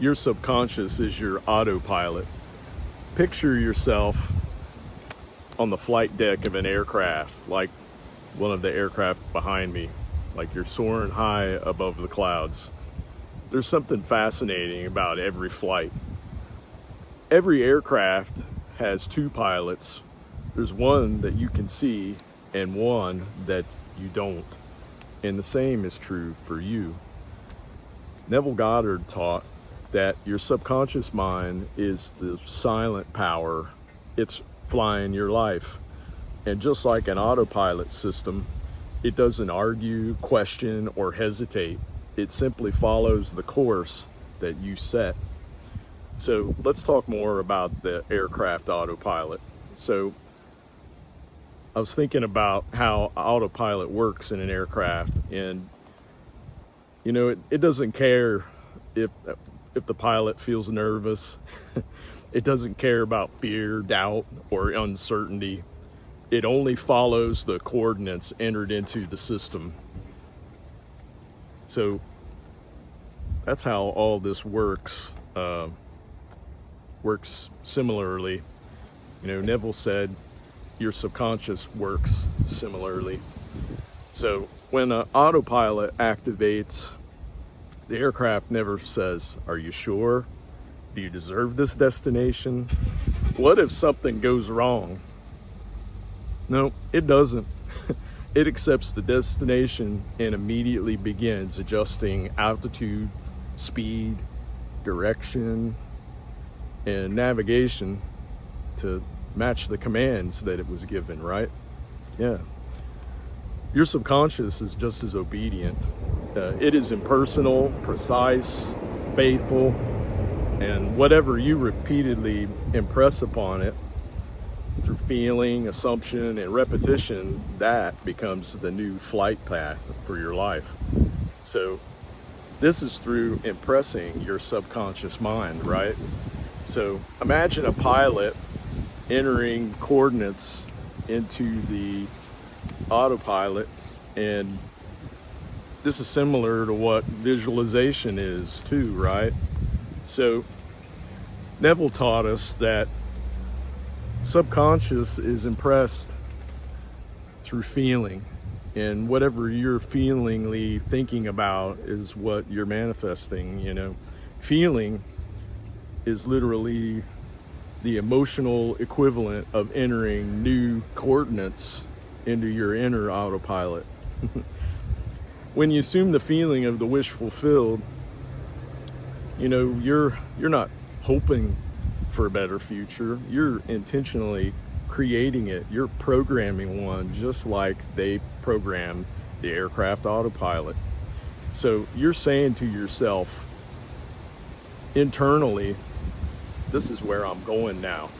Your subconscious is your autopilot. Picture yourself on the flight deck of an aircraft, like one of the aircraft behind me, like you're soaring high above the clouds. There's something fascinating about every flight. Every aircraft has two pilots. There's one that you can see and one that you don't. And the same is true for you. Neville Goddard taught that your subconscious mind is the silent power. It's flying your life. And just like an autopilot system, it doesn't argue, question, or hesitate. It simply follows the course that you set. So let's talk more about the aircraft autopilot. So I was thinking about how autopilot works in an aircraft, and it doesn't care if the pilot feels nervous. It doesn't care about fear, doubt, or uncertainty. It only follows the coordinates entered into the system. So that's how all this works. Works similarly. Neville said your subconscious works similarly. So when an autopilot activates, the aircraft never says, "Are you sure? Do you deserve this destination? What if something goes wrong?" No, it doesn't. It accepts the destination and immediately begins adjusting altitude, speed, direction, and navigation to match the commands that it was given, right? Yeah. Your subconscious is just as obedient. It is impersonal, precise, faithful, and whatever you repeatedly impress upon it through feeling, assumption, and repetition, that becomes the new flight path for your life. So this is through impressing your subconscious mind, right? So imagine a pilot entering coordinates into the autopilot, and this is similar to what visualization is too, right? So Neville taught us that subconscious is impressed through feeling, and whatever you're feelingly thinking about is what you're manifesting. Feeling is literally the emotional equivalent of entering new coordinates into your inner autopilot. When you assume the feeling of the wish fulfilled, you're not hoping for a better future. You're intentionally creating it. You're programming one, just like they programmed the aircraft autopilot. So you're saying to yourself internally, this is where I'm going now.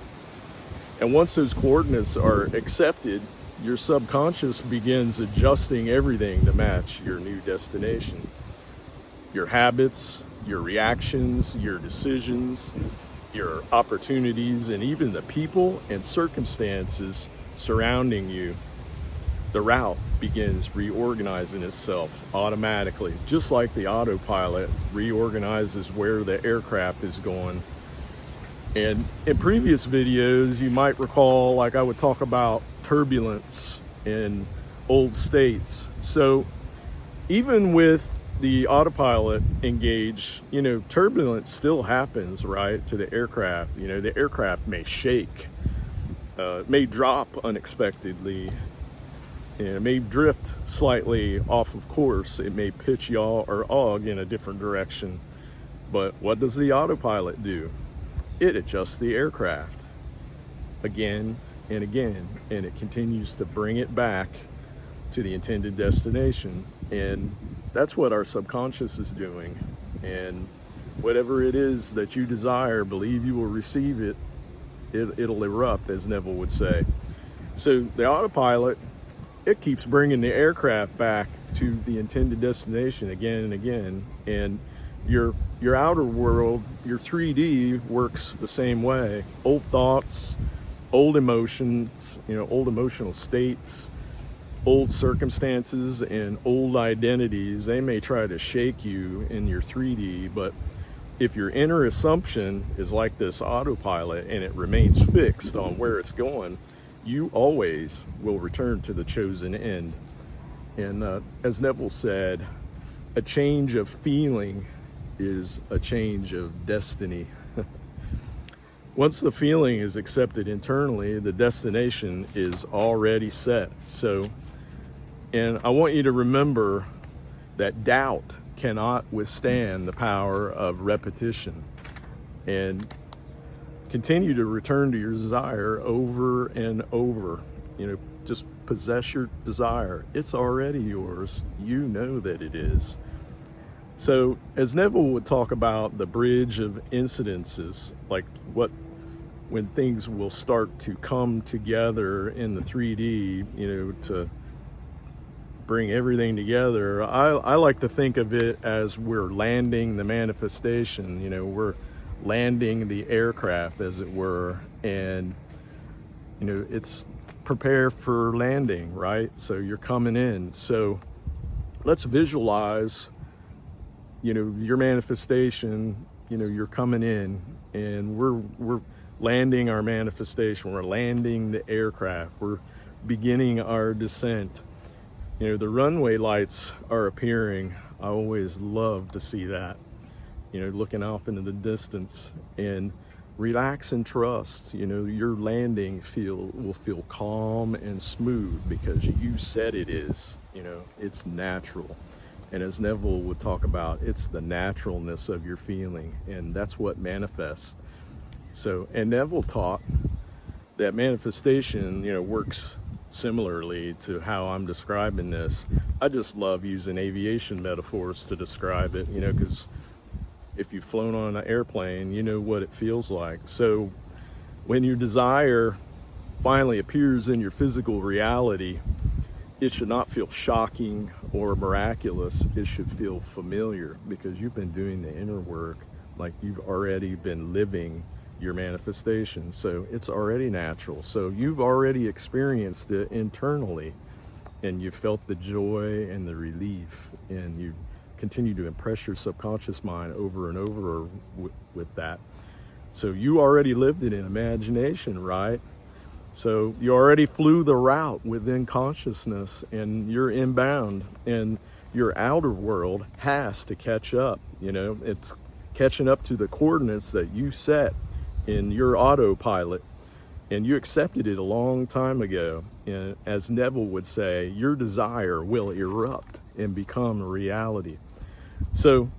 And once those coordinates are accepted, your subconscious begins adjusting everything to match your new destination. Your habits, your reactions, your decisions, your opportunities, and even the people and circumstances surrounding you. The route begins reorganizing itself automatically, just like the autopilot reorganizes where the aircraft is going. And in previous videos, you might recall, like I would talk about turbulence in old states. So even with the autopilot engaged, turbulence still happens, right, to the aircraft. The aircraft may shake, it may drop unexpectedly, it may drift slightly off of course, it may pitch yaw or og in a different direction. But what does the autopilot do? It adjusts the aircraft again and again, and it continues to bring it back to the intended destination. And that's what our subconscious is doing. And whatever it is that you desire, believe you will receive it. It'll erupt, as Neville would say. So the autopilot, it keeps bringing the aircraft back to the intended destination again and again. And your outer world, your 3D, works the same way. Old thoughts, old emotions, old emotional states, old circumstances, and old identities, they may try to shake you in your 3D, but If your inner assumption is like this autopilot and it remains fixed on where it's going, you always will return to the chosen end. And as Neville said, a change of feeling is a change of destiny. Once the feeling is accepted internally, the destination is already set. And I want you to remember that doubt cannot withstand the power of repetition. And continue to return to your desire over and over. Just possess your desire. It's already yours. You know that it is. So as Neville would talk about the bridge of incidences, like when things will start to come together in the 3D, to bring everything together, I like to think of it as we're landing the manifestation. We're landing the aircraft, as it were, and it's prepare for landing, right? So you're coming in. So let's visualize your manifestation. You're coming in, and we're landing our manifestation. We're landing the aircraft. We're beginning our descent. The runway lights are appearing. I always love to see that, looking off into the distance, and relax and trust. Your landing will feel calm and smooth because you said it is. It's natural. And as Neville would talk about, it's the naturalness of your feeling, and that's what manifests. And Neville taught that manifestation, works similarly to how I'm describing this. I just love using aviation metaphors to describe it, because if you've flown on an airplane, you know what it feels like. So when your desire finally appears in your physical reality, it should not feel shocking or miraculous. It should feel familiar because you've been doing the inner work, like you've already been living your manifestation. So it's already natural. So you've already experienced it internally, and you felt the joy and the relief, and you continue to impress your subconscious mind over and over with that. So you already lived it in imagination, right? So you already flew the route within consciousness, and you're inbound, and your outer world has to catch up. It's catching up to the coordinates that you set in your autopilot, and you accepted it a long time ago. And as Neville would say, your desire will erupt and become a reality. So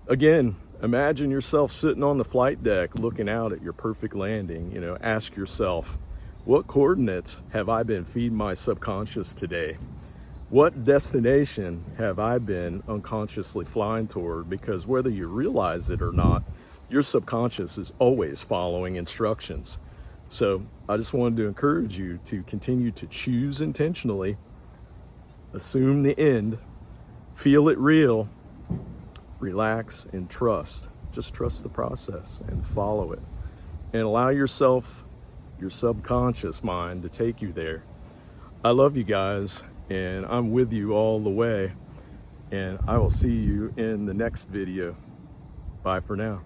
again, imagine yourself sitting on the flight deck looking out at your perfect landing. Ask yourself, what coordinates have I been feeding my subconscious today? What destination have I been unconsciously flying toward? Because whether you realize it or not, your subconscious is always following instructions. So I just wanted to encourage you to continue to choose intentionally, assume the end, feel it real, relax and trust. Just trust the process and follow it, and allow yourself, your subconscious mind, to take you there. I love you guys, and I'm with you all the way, and I will see you in the next video. Bye for now.